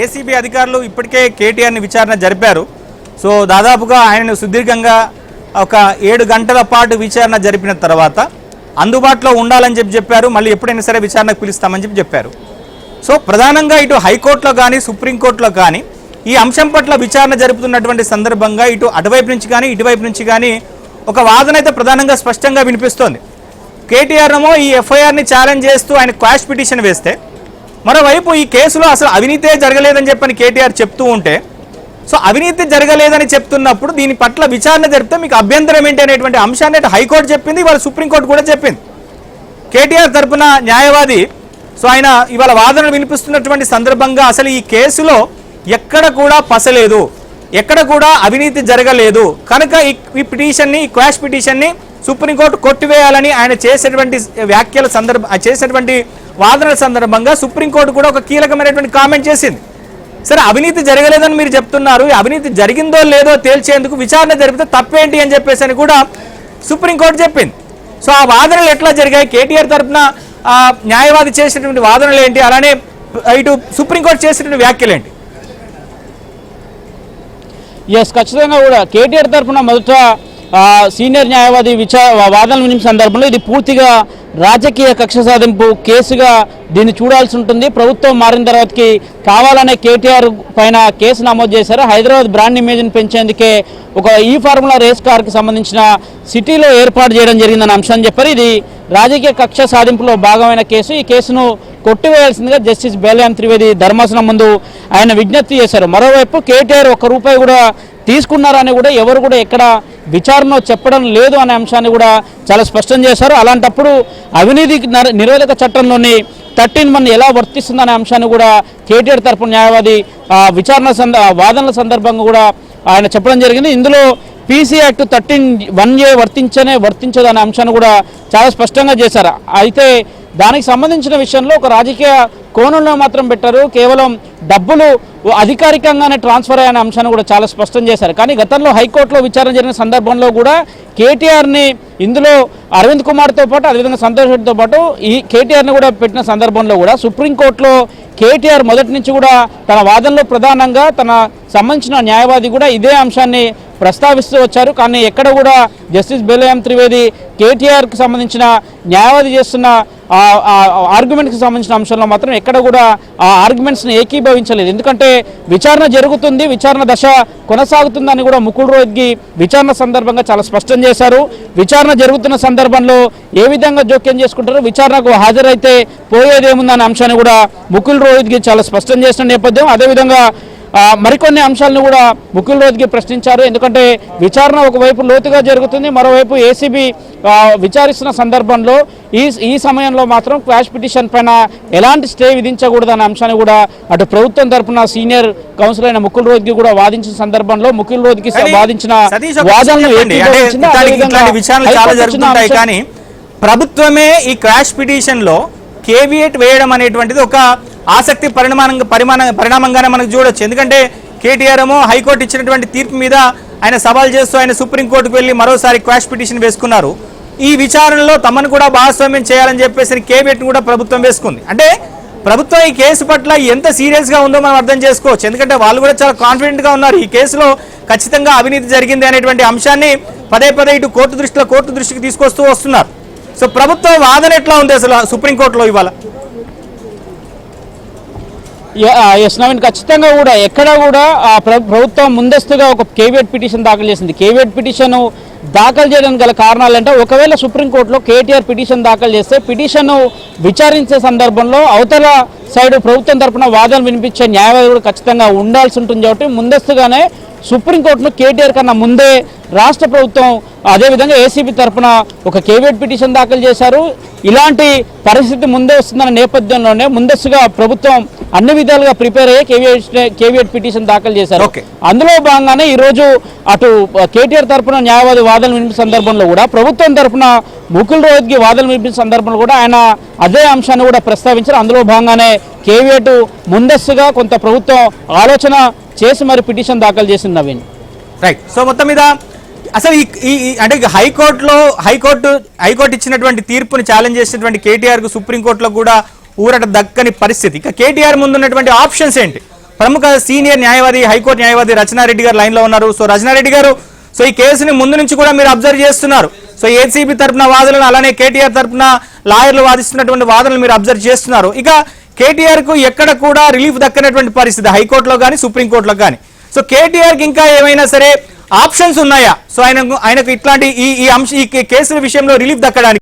ACB అధికారులు ఇప్పటికే కేటీఆర్ని విచారణ జరిపారు. సో దాదాపుగా ఆయనను సుదీర్ఘంగా ఒక 7 గంటల పాటు విచారణ జరిపిన తర్వాత అందుబాటులో ఉండాలని చెప్పారు. మళ్ళీ ఎప్పుడైనా సరే విచారణకు పిలుస్తామని చెప్పారు. సో ప్రధానంగా ఇటు హైకోర్టులో కానీ సుప్రీంకోర్టులో కానీ ఈ అంశం పట్ల విచారణ జరుపుతున్నటువంటి సందర్భంగా ఇటు అటువైపు నుంచి కానీ ఇటువైపు నుంచి కానీ ఒక వాదన అయితే ప్రధానంగా స్పష్టంగా వినిపిస్తోంది. కేటీఆర్ ఏమో ఈ ఎఫ్ఐఆర్ని ఛాలెంజ్ చేస్తూ ఆయన క్వాష్ పిటిషన్ వేస్తే, మరోవైపు ఈ కేసులో అసలు అవినీతే జరగలేదని చెప్పని కేటీఆర్ చెప్తూ ఉంటే, సో అవినీతి జరగలేదని చెప్తున్నప్పుడు దీని పట్ల విచారణ జరిపితే మీకు అభ్యంతరం ఏంటి అనేటువంటి అంశాన్ని హైకోర్టు చెప్పింది, ఇవాళ సుప్రీంకోర్టు కూడా చెప్పింది. కేటీఆర్ తరఫున న్యాయవాది సో ఆయన ఇవాళ వాదనలు వినిపిస్తున్నటువంటి సందర్భంగా అసలు ఈ కేసులో ఎక్కడ కూడా పసలేదు, ఎక్కడ కూడా అవినీతి జరగలేదు కనుక ఈ పిటిషన్ని, ఈ క్వాష్ పిటిషన్ని సుప్రీంకోర్టు కొట్టివేయాలని ఆయన చేసేటువంటి వ్యాఖ్యల చేసేటువంటి వాదనల సందర్భంగా సుప్రీంకోర్టు కూడా ఒక కీలకమైనటువంటి కామెంట్ చేసింది. సరే అవినీతి జరగలేదని మీరు చెప్తున్నారు, అవినీతి జరిగిందో లేదో తేల్చేందుకు విచారణ జరిపితే తప్పేంటి అని చెప్పేసి అని కూడా సుప్రీంకోర్టు చెప్పింది. సో ఆ వాదనలు ఎట్లా జరిగాయి, కేటీఆర్ తరఫున న్యాయవాది చేసినటువంటి వాదనలు ఏంటి, అలానే ఇటు సుప్రీంకోర్టు చేసినటువంటి వ్యాఖ్యలు ఏంటి? ఎస్, ఖచ్చితంగా కూడా కేటీఆర్ తరఫున మొదట సీనియర్ న్యాయవాది వాదనలు వినిపించిన సందర్భంలో ఇది పూర్తిగా రాజకీయ కక్ష సాధింపు కేసుగా దీన్ని చూడాల్సి ఉంటుంది. ప్రభుత్వం మారిన తర్వాతకి కావాలనే కేటీఆర్ పైన కేసు నమోదు చేశారు. హైదరాబాద్ బ్రాండ్ ఇమేజ్ని పెంచేందుకే ఒక ఈ ఫార్ములా రేస్ కార్కి సంబంధించిన సిటీలో ఏర్పాటు చేయడం జరిగిందన్న అంశాన్ని చెప్పారు. ఇది రాజకీయ కక్ష సాధింపులో భాగమైన కేసు. ఈ కేసును కొట్టివేయాల్సిందిగా జస్టిస్ బేలయం త్రివేది ధర్మాసనం ముందు ఆయన విజ్ఞప్తి చేశారు. మరోవైపు కేటీఆర్ ₹1 కూడా తీసుకున్నారని కూడా ఎవరు కూడా ఎక్కడ విచారణ చెప్పడం లేదు అనే అంశాన్ని కూడా చాలా స్పష్టం చేశారు. అలాంటప్పుడు అవినీతి నిరోధక చట్టంలోని 13(1) ఎలా వర్తిస్తుందనే అంశాన్ని కూడా కేటీఆర్ తరపున న్యాయవాది వాదనల సందర్భంగా కూడా ఆయన చెప్పడం జరిగింది. ఇందులో పీసీ యాక్ట్ 13(1)A వర్తించదు అనే అంశాన్ని కూడా చాలా స్పష్టంగా చేశారు. అయితే దానికి సంబంధించిన విషయంలో ఒక రాజకీయ కోణంలో మాత్రం పెట్టారు. కేవలం డబ్బులు అధికారికంగానే ట్రాన్స్ఫర్ అయ్యే అంశాన్ని కూడా చాలా స్పష్టం చేశారు. కానీ గతంలో హైకోర్టులో విచారణ జరిగిన సందర్భంలో కూడా కేటీఆర్ని ఇందులో అరవింద్ కుమార్తో పాటు అదేవిధంగా సంతోష్ రెడ్డితో పాటు ఈ కేటీఆర్ని కూడా పెట్టిన సందర్భంలో కూడా సుప్రీంకోర్టులో కేటీఆర్ మొదటి నుంచి కూడా తన వాదనలో ప్రధానంగా తన సంబంధించిన న్యాయవాది కూడా ఇదే అంశాన్ని ప్రస్తావిస్తూ వచ్చారు. కానీ ఎక్కడ కూడా జస్టిస్ బేలయం త్రివేది కేటీఆర్కి సంబంధించిన న్యాయవాది చేస్తున్న ఆర్గ్యుమెంట్కి సంబంధించిన అంశంలో మాత్రం ఎక్కడ కూడా ఆ ఆర్గ్యుమెంట్స్ని ఏకీభవించలేదు. ఎందుకంటే విచారణ జరుగుతుంది, విచారణ దశ కొనసాగుతుందని కూడా ముకుల్ రోహిత్గి విచారణ సందర్భంగా చాలా స్పష్టం చేశారు. విచారణ జరుగుతున్న సందర్భంలో ఏ విధంగా జోక్యం చేసుకుంటారో, విచారణకు హాజరైతే పోయేదేముందనే అంశాన్ని కూడా ముకుల్ రోహిత్గి చాలా స్పష్టం చేసిన నేపథ్యం. అదేవిధంగా మరికొన్ని అంశాలను కూడా ముకుల్ రోహిత్గి ప్రశ్నించారు. ఎందుకంటే విచారణ ఒకవైపు లోతుగా జరుగుతుంది, మరోవైపు ఏసీబీ విచారిస్తున్న సందర్భంలో ఈ సమయంలో మాత్రం క్వాష్ పిటిషన్ పైన ఎలాంటి స్టే విధించకూడదనే అంశాన్ని కూడా అటు ప్రభుత్వం తరఫున సీనియర్ కౌన్సిల్ అయిన ముకుల్ రోహిత్గి కూడా వాదించిన సందర్భంలో ముకుల్ రోహిత్గి వాదించిన వాదనలు కానీ ప్రభుత్వమే ఈ క్వాష్ పిటిషన్ లో కేవియేట్ వేయడం అనేటువంటిది ఒక ఆసక్తి పరిణామంగానే మనకు చూడొచ్చు. ఎందుకంటే కేటీఆర్ ఏమో హైకోర్టు ఇచ్చినటువంటి తీర్పు మీద ఆయన సవాల్ చేస్తూ ఆయన సుప్రీంకోర్టుకు వెళ్ళి మరోసారి క్వాష్ పిటిషన్ వేసుకున్నారు. ఈ విచారణలో తమను కూడా భాగస్వామ్యం చేయాలని చెప్పేసి కేబినెట్ కూడా ప్రభుత్వం వేసుకుంది. అంటే ప్రభుత్వం ఈ కేసు పట్ల ఎంత సీరియస్గా ఉందో మనం అర్థం చేసుకోవచ్చు. ఎందుకంటే వాళ్ళు కూడా చాలా కాన్ఫిడెంట్గా ఉన్నారు ఈ కేసులో ఖచ్చితంగా అవినీతి జరిగింది అనేటువంటి అంశాన్ని పదే ఇటు కోర్టు దృష్టికి తీసుకొస్తూ వస్తున్నారు. సో ప్రభుత్వం వాదన ఎట్లా ఉంది అసలు సుప్రీంకోర్టులో ఇవాళ? ఎస్ నవీన్, ఖచ్చితంగా కూడా ఎక్కడ కూడా ప్రభుత్వం ముందస్తుగా ఒక కేవియేట్ పిటిషన్ దాఖలు చేసింది. కేవియేట్ పిటిషన్ దాఖలు చేయడానికి గల కారణాలు అంటే, ఒకవేళ సుప్రీంకోర్టులో కేటీఆర్ పిటిషన్ దాఖలు చేస్తే పిటిషన్ విచారించే సందర్భంలో అవతల సైడ్ ప్రభుత్వం తరఫున వాదనలు వినిపించే న్యాయవాది కూడా ఖచ్చితంగా ఉండాల్సి ఉంటుంది. కాబట్టి ముందస్తుగానే సుప్రీంకోర్టును కేటీఆర్ కన్నా ముందే రాష్ట్ర ప్రభుత్వం అదేవిధంగా ఏసీబీ తరఫున ఒక కేవియేట్ పిటిషన్ దాఖలు చేశారు. ఇలాంటి పరిస్థితి ముందే వస్తుందన్న నేపథ్యంలోనే ముందస్తుగా ప్రభుత్వం అన్ని విధాలుగా ప్రిపేర్ అయ్యే కేవియేట్ పిటిషన్ దాఖలు చేశారు. అందులో భాగంగానే ఈరోజు అటు కేటీఆర్ తరఫున న్యాయవాది వాదనలు వినిపించిన సందర్భంలో కూడా ప్రభుత్వం తరఫున ముకుల్ రోహిత్గి వాదనలు వినిపించిన సందర్భంలో కూడా ఆయన అదే అంశాన్ని కూడా ప్రస్తావించారు. అందులో భాగంగానే కేవియేట్ ముందస్తుగా కొంత ప్రభుత్వం ఆలోచన చేసి మరి పిటిషన్ దాఖలు చేసింది నవీన్. రైట్. సో మొత్తం మీద అసలు అంటే హైకోర్టు ఇచ్చినటువంటి తీర్పుని ఛాలెంజ్ చేసినటువంటి కేటీఆర్ కు సుప్రీంకోర్టులో కూడా ఊరట దక్కని పరిస్థితి. ఇక కేటీఆర్ ముందున్నటువంటి ఆప్షన్స్ ఏంటి? ప్రముఖ సీనియర్ న్యాయవాది హైకోర్టు న్యాయవాది రచనారెడ్డి గారు లైన్ లో ఉన్నారు. సో రచనారెడ్డి గారు, సో ఈ కేసుని ముందు నుంచి కూడా మీరు అబ్జర్వ్ చేస్తున్నారు. సో ఏసీబీ తరపున వాదనలు, అలానే కేటీఆర్ తరపున లాయర్లు వాదిస్తున్నటువంటి వాదనలు మీరు అబ్జర్వ్ చేస్తున్నారు. ఇక కేటీఆర్ కు ఎక్కడ కూడా రిలీఫ్ దక్కనటువంటి పరిస్థితి హైకోర్టులో కానీ సుప్రీంకోర్టులో కానీ. సో కేటీఆర్ కి ఇంకా ఏమైనా సరే ఆప్షన్స్ ఉన్నాయా? సో ఆయనకు ఇట్లాంటి ఈ కేసుల విషయంలో రిలీఫ్ దక్కడానికి